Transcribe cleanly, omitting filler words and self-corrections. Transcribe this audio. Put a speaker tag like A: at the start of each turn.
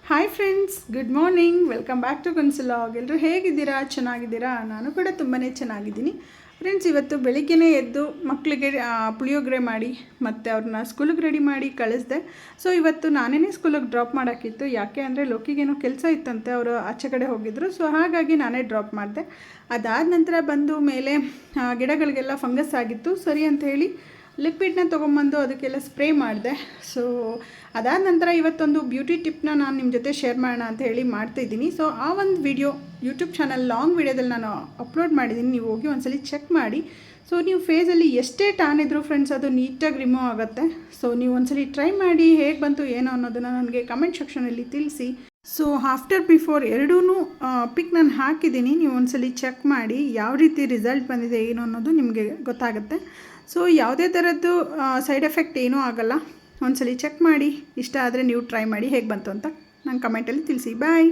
A: Hi friends, good morning. Welcome back to ಕನ್ಸುಲಾಗ್. ಎಲ್ಲರೂ ಹೇಗಿದ್ದೀರಾ? ಚೆನ್ನಾಗಿದ್ದೀರಾ? ನಾನು ಕೂಡ ತುಂಬಾ ಚೆನ್ನಾಗಿದ್ದೀನಿ ಫ್ರೆಂಡ್ಸ್. ಇವತ್ತು ಬೆಳಿಗ್ಗೆನೇ ಎದ್ದು ಮಕ್ಕಳಿಗೆ ಪುಳಿಯೋಗರೆ ಮಾಡಿ ಮತ್ತು ಅವ್ರನ್ನ ಸ್ಕೂಲಿಗೆ ರೆಡಿ ಮಾಡಿ ಕಳಿಸ್ದೆ. ಸೊ ಇವತ್ತು ನಾನೇ ಸ್ಕೂಲಿಗೆ ಡ್ರಾಪ್ ಮಾಡೋಕ್ಕಿತ್ತು. ಯಾಕೆ ಅಂದರೆ ಲೋಕಿಗೇನೋ ಕೆಲಸ ಇತ್ತಂತೆ, ಅವರು ಆಚೆ ಕಡೆ ಹೋಗಿದ್ದರು. ಸೊ ಹಾಗಾಗಿ ನಾನೇ ಡ್ರಾಪ್ ಮಾಡಿದೆ. ಅದಾದ ನಂತರ ಬಂದು ಮೇಲೆ ಗಿಡಗಳಿಗೆಲ್ಲ ಫಂಗಸ್ ಆಗಿತ್ತು. ಸರಿ ಅಂತ ಹೇಳಿ ಲಿಕ್ವಿಡ್ನ ತೊಗೊಂಬಂದು ಅದಕ್ಕೆಲ್ಲ ಸ್ಪ್ರೇ ಮಾಡಿದೆ. ಸೊ ಅದಾದ ನಂತರ ಇವತ್ತೊಂದು ಬ್ಯೂಟಿ ಟಿಪ್ನ ನಾನು ನಿಮ್ಮ ಜೊತೆ ಶೇರ್ ಮಾಡೋಣ ಅಂತ ಹೇಳಿ ಮಾಡ್ತಾಯಿದ್ದೀನಿ. ಸೊ ಆ ಒಂದು ವಿಡಿಯೋ ಯೂಟ್ಯೂಬ್ ಚಾನಲ್ ಲಾಂಗ್ ವಿಡಿಯೋದಲ್ಲಿ ನಾನು ಅಪ್ಲೋಡ್ ಮಾಡಿದ್ದೀನಿ. ನೀವು ಹೋಗಿ ಒಂದ್ಸಲಿ ಚೆಕ್ ಮಾಡಿ. ಸೊ ನೀವು ಫೇಸಲ್ಲಿ ಎಷ್ಟೇ ಟ್ಯಾನ್ ಇದ್ದರೂ ಫ್ರೆಂಡ್ಸ್ ಅದು ನೀಟಾಗಿ ರಿಮೂವ್ ಆಗುತ್ತೆ. ಸೊ ನೀವು ಒಂದ್ಸಲಿ ಟ್ರೈ ಮಾಡಿ, ಹೇಗೆ ಬಂತು ಏನೋ ಅನ್ನೋದನ್ನು ನನಗೆ ಕಮೆಂಟ್ ಸೆಕ್ಷನಲ್ಲಿ ತಿಳಿಸಿ. ಸೊ ಆಫ್ಟರ್ ಬಿಫೋರ್ ಎರಡೂ ಪಿಕ್ ನಾನು ಹಾಕಿದ್ದೀನಿ. ನೀವು ಒಂದ್ಸಲಿ ಚೆಕ್ ಮಾಡಿ ಯಾವ ರೀತಿ ರಿಸಲ್ಟ್ ಬಂದಿದೆ ಏನು ಅನ್ನೋದು ನಿಮಗೆ ಗೊತ್ತಾಗುತ್ತೆ. ಸೊ ಯಾವುದೇ ಥರದ್ದು ಸೈಡ್ ಎಫೆಕ್ಟ್ ಏನೂ ಆಗೋಲ್ಲ. ಒಂದ್ಸಲಿ ಚೆಕ್ ಮಾಡಿ, ಇಷ್ಟ ಆದರೆ ನೀವು ಟ್ರೈ ಮಾಡಿ, ಹೇಗೆ ಬಂತು ಅಂತ ನಂಗೆ ಕಮೆಂಟಲ್ಲಿ ತಿಳಿಸಿ. ಬಾಯ್.